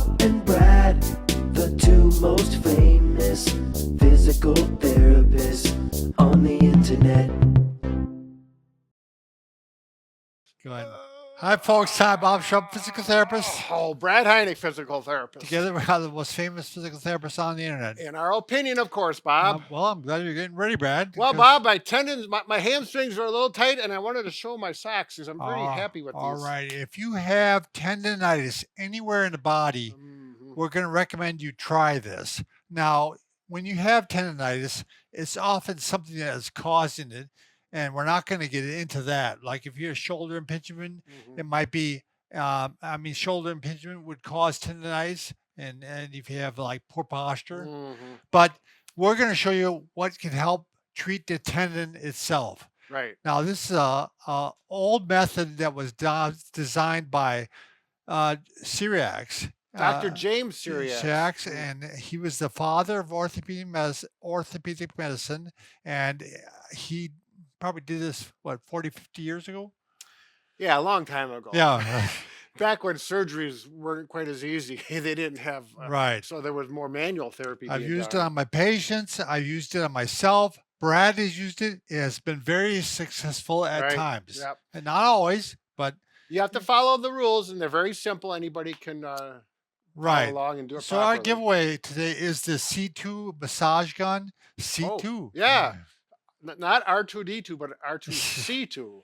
Bob and Brad, the two most famous physical therapists on the internet. Go ahead. Hi, folks. Hi, Bob Shrupp, physical therapist. Oh, Brad Heineck, physical therapist. Together, we are the most famous physical therapists on the internet. In our opinion, of course, Bob. Well, I'm glad you're getting ready, Brad. Well, Bob, my tendons, my hamstrings are a little tight, and I wanted to show my socks because I'm pretty happy with these. All right. If you have tendonitis anywhere in the body, we're going to recommend you try this. Now, when you have tendonitis, it's often something that is causing it, and we're not going to get into that. Like if you have shoulder impingement, it might be, shoulder impingement would cause tendonitis, and if you have like poor posture. But we're going to show you what can help treat the tendon itself. Right. Now, this is a old method that was designed by Syriacs. Dr. James Syriacs. And he was the father of orthopedic medicine, and he probably did this, 40, 50 years ago? Yeah, a long time ago. Yeah. Back when surgeries weren't quite as easy. They didn't have, right. So there was more manual therapy. I've used it on my patients. I've used it on myself. Brad has used it. It has been very successful at times. Yep. And not always, but you have to follow the rules, and they're very simple. Anybody can follow along and do it So properly. our giveaway today is the C2 massage gun. C2. Oh, yeah. Not R2D2, but R2C2.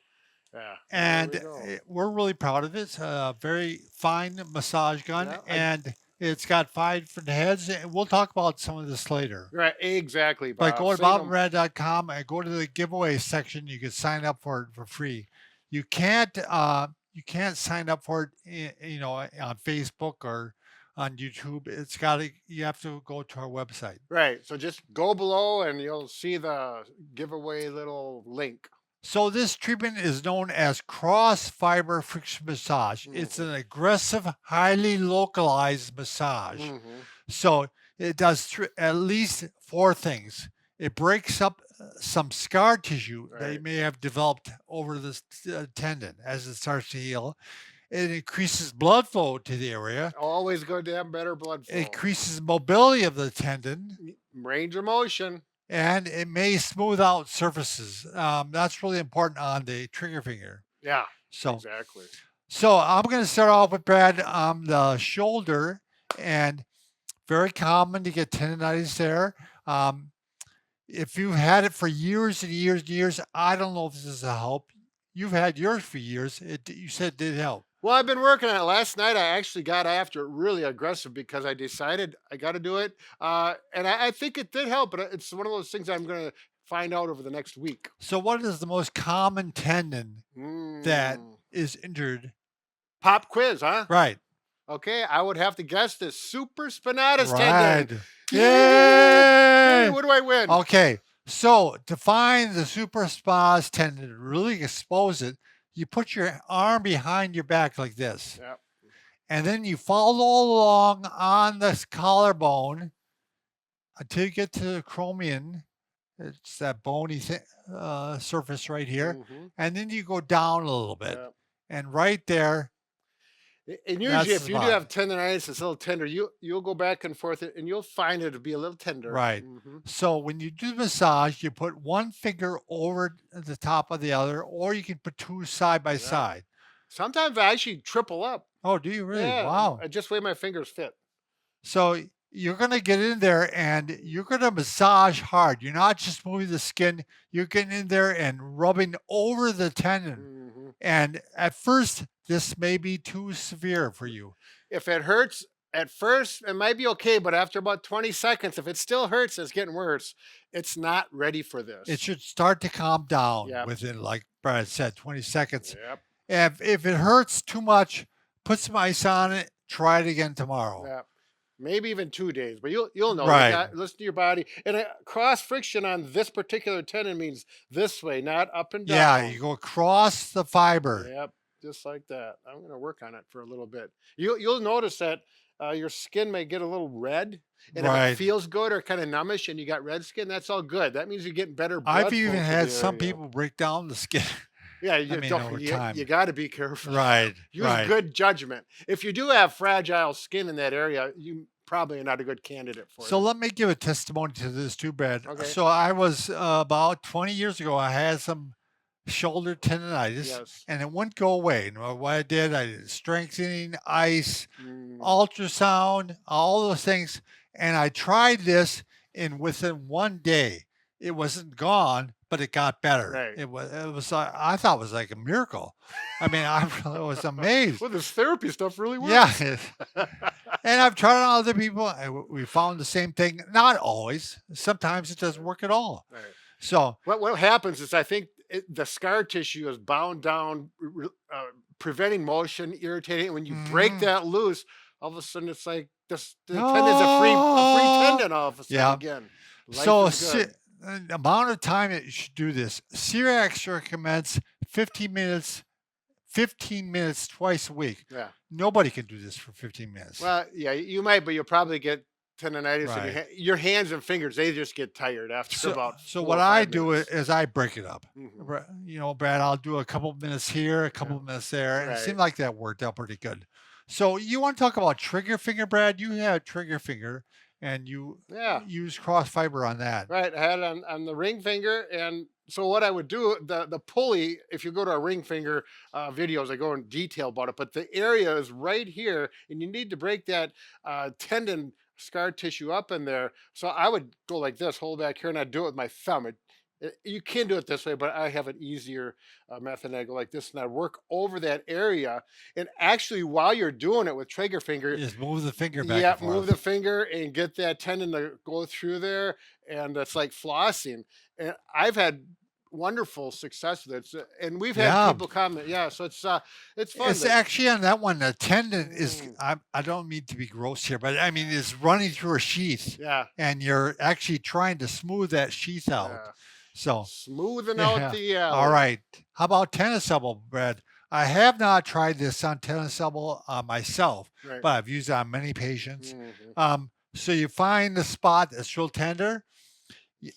Yeah. And we're really proud of it. It's a very fine massage gun, and it's got 5 different heads. And we'll talk about some of this later. Right, exactly, Bob. But go to bobandbrad.com and go to the giveaway section. You can sign up for it for free. You can't sign up for it, on Facebook or on YouTube. You have to go to our website. Right. So just go below and you'll see the giveaway little link. So this treatment is known as cross fiber friction massage. It's an aggressive, highly localized massage. So it does at least 4 things. It breaks up some scar tissue that may have developed over the tendon as it starts to heal. It increases blood flow to the area. Always good to have better blood flow. It increases mobility of the tendon. Range of motion. And it may smooth out surfaces. That's really important on the trigger finger. Yeah, exactly. So I'm going to start off with Brad on the shoulder, and very common to get tendonitis there. If you've had it for years and years and years, I don't know if this is a help. You've had yours for years. You said it did help. Well, I've been working on it. Last night, I actually got after it really aggressive because I decided I got to do it. And I think it did help, but it's one of those things I'm going to find out over the next week. So what is the most common tendon that is injured? Pop quiz, huh? Right. Okay, I would have to guess the supraspinatus tendon. Yay! What do I win? Okay, so to find the supraspinatus tendon, to really expose it, you put your arm behind your back like this. Yep. And then you follow along on this collarbone until you get to the acromion. It's that bony surface right here. And then you go down a little bit. Yep. And right there. And usually if you do have tendonitis, it's a little tender. You'll go back and forth and you'll find it to be a little tender. Right. So when you do the massage, you put one finger over the top of the other, or you can put 2 side by side. Sometimes I actually triple up. Oh, do you really? Yeah, Wow. Just the way my fingers fit. So you're going to get in there and you're going to massage hard. You're not just moving the skin. You're getting in there and rubbing over the tendon. And at first, this may be too severe for you. If it hurts at first, it might be okay. But after about 20 seconds, if it still hurts, it's getting worse. It's not ready for this. It should start to calm down within, like Brad said, 20 seconds. Yep. If it hurts too much, put some ice on it. Try it again tomorrow. Yeah. Maybe even 2 days, but you'll know. Right. Listen to your body. And cross friction on this particular tendon means this way, not up and down. Yeah, you go across the fiber. Yep, just like that. I'm going to work on it for a little bit. You'll notice that your skin may get a little red, and if it feels good or kind of numbish, and you got red skin, that's all good. That means you're getting better blood I've even flow to had the some area. people break down the skin. Yeah, I mean, over you time. got to be careful. Right, Use right. good judgment. If you do have fragile skin in that area, you probably are not a good candidate for So it. let me give a testimony to this too, Brad. Okay. So I was about 20 years ago, I had some shoulder tendonitis Yes. and it wouldn't go away. And what I did strengthening, ice, Mm, ultrasound, all those things. And I tried this, and within 1 day, it wasn't gone, but it got better. right. I thought it was like a miracle. I mean, I was amazed. Well, this therapy stuff really works. Yeah. And I've tried it on other people, and we found the same thing. Not always. Sometimes it doesn't work at all. Right. So, What happens is I think the scar tissue is bound down, preventing motion, irritating. When you break mhm. that loose, all of a sudden it's like the tendon's a free Oh, tendon all of a sudden yeah. again. Life So, is good. the amount of time that you should do this, Cyrax recommends 15 minutes twice a week. Yeah. Nobody can do this for 15 minutes. Well, yeah, you might, but you'll probably get tendonitis in Right. your hands and fingers. They just get tired after So, about so 4 what or I 5 do minutes. is I break it up. Mhm. You know, Brad, I'll do a couple minutes here, a couple Yeah. minutes there, and it Right. seemed like that worked out pretty good. So you want to talk about trigger finger, Brad? You have trigger finger, and you Yeah. use cross fiber on that. Right. I had it on the ring finger. And so what I would do, the pulley, if you go to a ring finger videos, I go in detail about it, but the area is right here and you need to break that tendon scar tissue up in there. So I would go like this, hold back here, and I'd do it with my thumb. You can do it this way, but I have an easier method. I go like this and I work over that area. And actually, while you're doing it with trigger finger, Just move the finger back yeah, and move the forth. finger and get that tendon to go through there, and it's like flossing. And I've had wonderful success with it, and we've had Yeah, people comment, yeah. So it's fun. it's actually on that one. The tendon is. Mm, I don't mean to be gross here, but I mean it's running through a sheath, yeah, and you're actually trying to smooth that sheath out. yeah, So. smoothing out Yeah. the All alley. right. How about tennis elbow, Brad? I have not tried this on tennis elbow myself, Right. but I've used it on many patients. Mhm. So you find the spot that's real tender,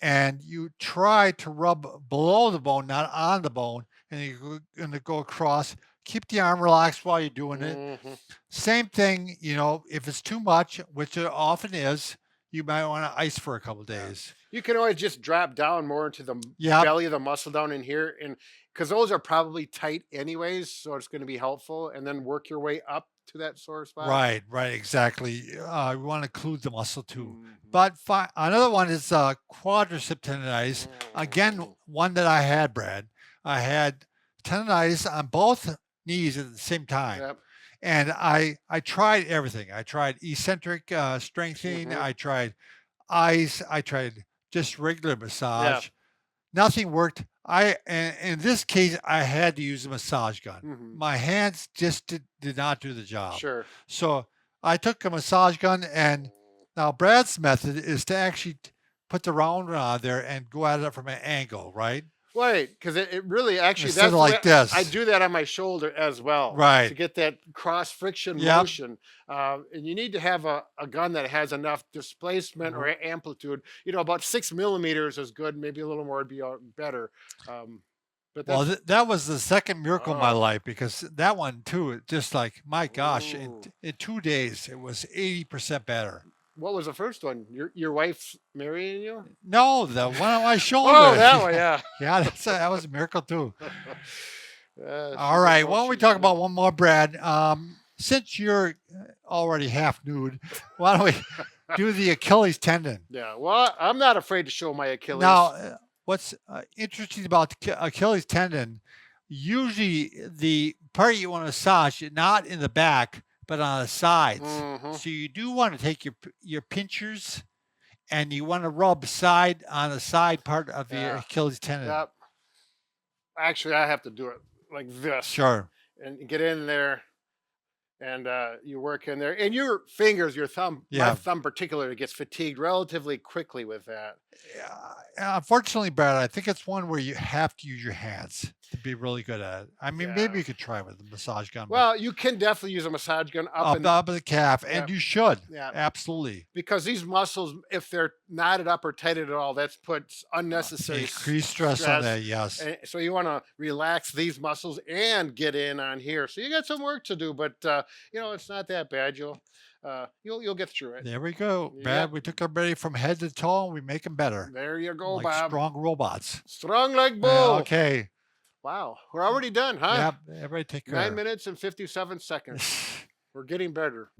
and you try to rub below the bone, not on the bone, and you're going to go across. Keep the arm relaxed while you're doing it. Mhm. Same thing, you know, if it's too much, which it often is, you might want to ice for a couple Yeah. days. You can always just drop down more into the Yep. belly of the muscle down in here, and because those are probably tight anyways, so it's going to be helpful. And then work your way up to that sore spot. Right, right, exactly. We want to include the muscle too. Mhm. But another one is quadricep tendonitis. Again, Mhm. one that I had, Brad. I had tendonitis on both knees at the same time. Yep. And I tried everything. I tried eccentric strengthening. Mhm. I tried ice. I tried just regular Yeah. massage. Nothing worked. In this case, I had to use a massage gun. Mhm. My hands just did not do the job. Sure. So I took a massage gun, and now Brad's method is to actually put the round one on there and go at it from an angle, right? Right, because it really actually Instead that's of the way like I this. do that on my shoulder as well to Right. get that cross friction Yep. motion. And you need to have a gun that has enough displacement or amplitude. You know, about 6 millimeters is good. Maybe a little more would be better. But Well, that's that was the second miracle in my oh, life, because that one too, it just like, my gosh, ooh. in 2 days, it was 80% better. What was the first one? Your wife's marrying you? No, the one on my shoulder. Oh, that one, yeah. Yeah, that was a miracle too. Yeah, All she's right. a Why don't we she's talk good. about one more, Brad? Since you're already half nude, why don't we do the Achilles tendon? Yeah, well, I'm not afraid to show my Achilles. Now, what's interesting about the Achilles tendon, usually the part you want to massage, not in the back, but on the sides. Mhm. So you do want to take your pinchers, and you want to rub side on the side part of your Yeah. Achilles tendon. Yep. Actually, I have to do it like this Sure. and get in there, and you work in there. And your fingers, your thumb, my Yeah. thumb particularly, gets fatigued relatively quickly with that. Unfortunately, Brad, I think it's one where you have to use your hands. to be really good at it. I mean, Yeah. maybe you could try it with a massage gun. Well, you can definitely use a massage gun up up, and up the calf, and yeah. you should. Yeah. Absolutely. Because these muscles, if they're knotted up or tightened at all, that's puts unnecessary Increased stress on that, yes. And so you want to relax these muscles and get in on here. So you got some work to do, but you know, it's not that bad. You'll get through it. There we go. Yep. Brad, we took everybody from head to toe and we make them better. There you go, Like Bob. strong robots. Strong like Yeah, bull. okay. Wow, we're already done, huh? Yeah, everybody take care. 9 minutes and 57 seconds. We're getting better.